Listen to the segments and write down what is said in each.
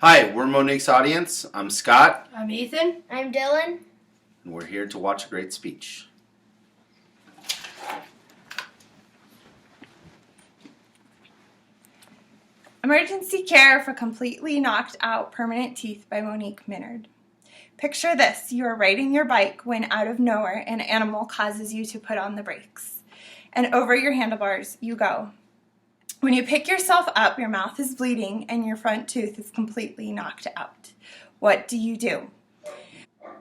Hi, we're Monique's audience. I'm Scott. I'm Ethan. I'm Dylan. And we're here to watch a great speech. Emergency Care for Completely Knocked Out Permanent Teeth by Monique Minard. Picture this: you are riding your bike when out of nowhere an animal causes you to put on the brakes. And over your handlebars you go. When you pick yourself up, your mouth is bleeding and your front tooth is completely knocked out. What do?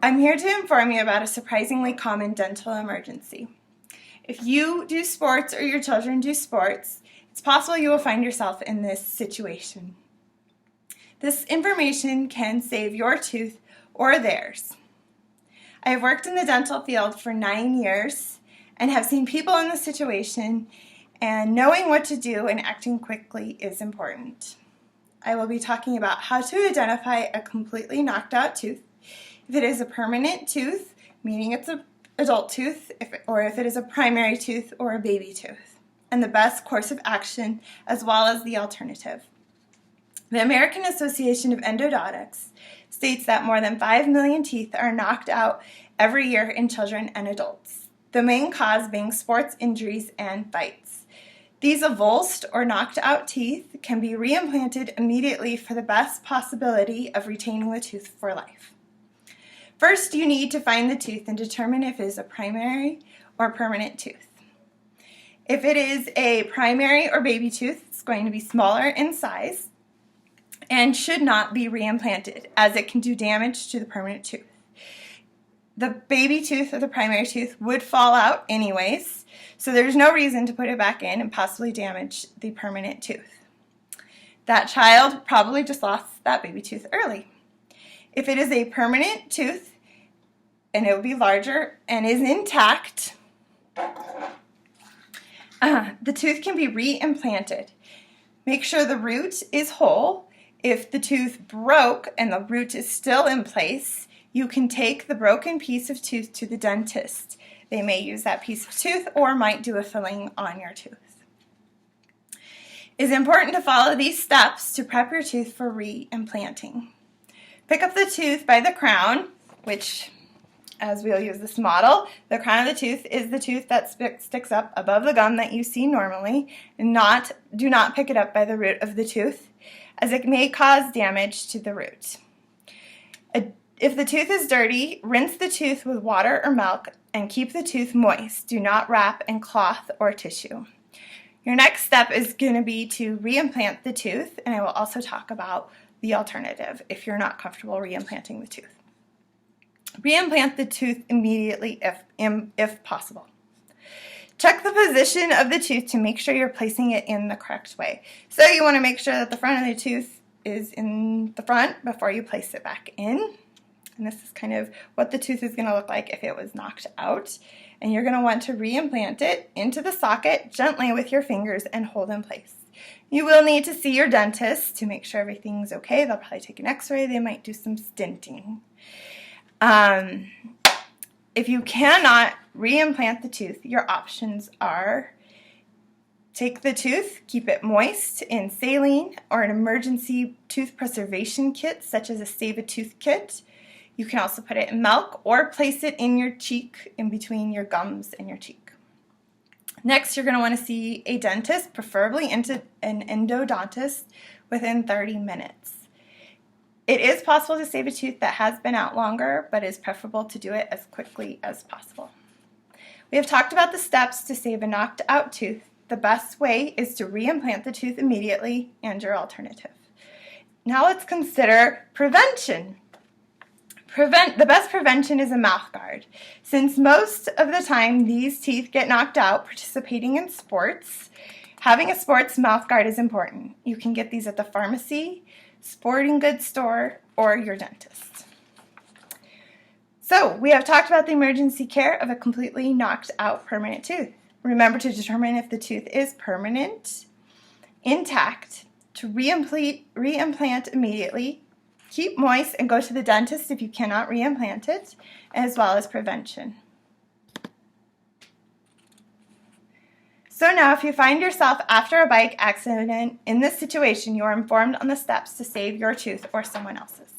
I'm here to inform you about a surprisingly common dental emergency. If you do sports or your children do sports, it's possible you will find yourself in this situation. This information can save your tooth or theirs. I have worked in the dental field for 9 years and have seen people in this situation, and knowing what to do and acting quickly is important. I will be talking about how to identify a completely knocked out tooth, if it is a permanent tooth, meaning it's an adult tooth, or if it is a primary tooth or a baby tooth, and the best course of action as well as the alternative. The American Association of Endodontics states that more than 5 million teeth are knocked out every year in children and adults, the main cause being sports injuries and bites. These avulsed or knocked out teeth can be reimplanted immediately for the best possibility of retaining the tooth for life. First, you need to find the tooth and determine if it is a primary or permanent tooth. If it is a primary or baby tooth, it's going to be smaller in size and should not be reimplanted, as it can do damage to the permanent tooth. The baby tooth or the primary tooth would fall out anyways, so there's no reason to put it back in and possibly damage the permanent tooth. That child probably just lost that baby tooth early. If it is a permanent tooth and it will be larger and is intact, the tooth can be reimplanted. Make sure the root is whole. If the tooth broke and the root is still in place, you can take the broken piece of tooth to the dentist. They may use that piece of tooth or might do a filling on your tooth. It is important to follow these steps to prep your tooth for reimplanting. Pick up the tooth by the crown, which, as we'll use this model, the crown of the tooth is the tooth that sticks up above the gum that you see normally. Do not pick it up by the root of the tooth, as it may cause damage to the root. If the tooth is dirty, rinse the tooth with water or milk and keep the tooth moist. Do not wrap in cloth or tissue. Your next step is going to be to reimplant the tooth, and I will also talk about the alternative if you're not comfortable reimplanting the tooth. Reimplant the tooth immediately if possible. Check the position of the tooth to make sure you're placing it in the correct way. So you want to make sure that the front of the tooth is in the front before you place it back in. And this is kind of what the tooth is going to look like if it was knocked out. And you're going to want to reimplant it into the socket gently with your fingers and hold in place. You will need to see your dentist to make sure everything's okay. They'll probably take an x-ray. They might do some stenting. If you cannot reimplant the tooth, your options are: take the tooth, keep it moist in saline or an emergency tooth preservation kit such as a Save-A-Tooth kit. You can also put it in milk or place it in your cheek, in between your gums and your cheek. Next, you're going to want to see a dentist, preferably an endodontist, within 30 minutes. It is possible to save a tooth that has been out longer, but it is preferable to do it as quickly as possible. We have talked about the steps to save a knocked out tooth. The best way is to reimplant the tooth immediately and your alternative. Now let's consider prevention. The best prevention is a mouth guard. Since most of the time these teeth get knocked out participating in sports, having a sports mouth guard is important. You can get these at the pharmacy, sporting goods store, or your dentist. So we have talked about the emergency care of a completely knocked out permanent tooth. Remember to determine if the tooth is permanent, intact, to reimplant immediately. Keep moist and go to the dentist if you cannot reimplant it, as well as prevention. So now if you find yourself after a bike accident in this situation, you are informed on the steps to save your tooth or someone else's.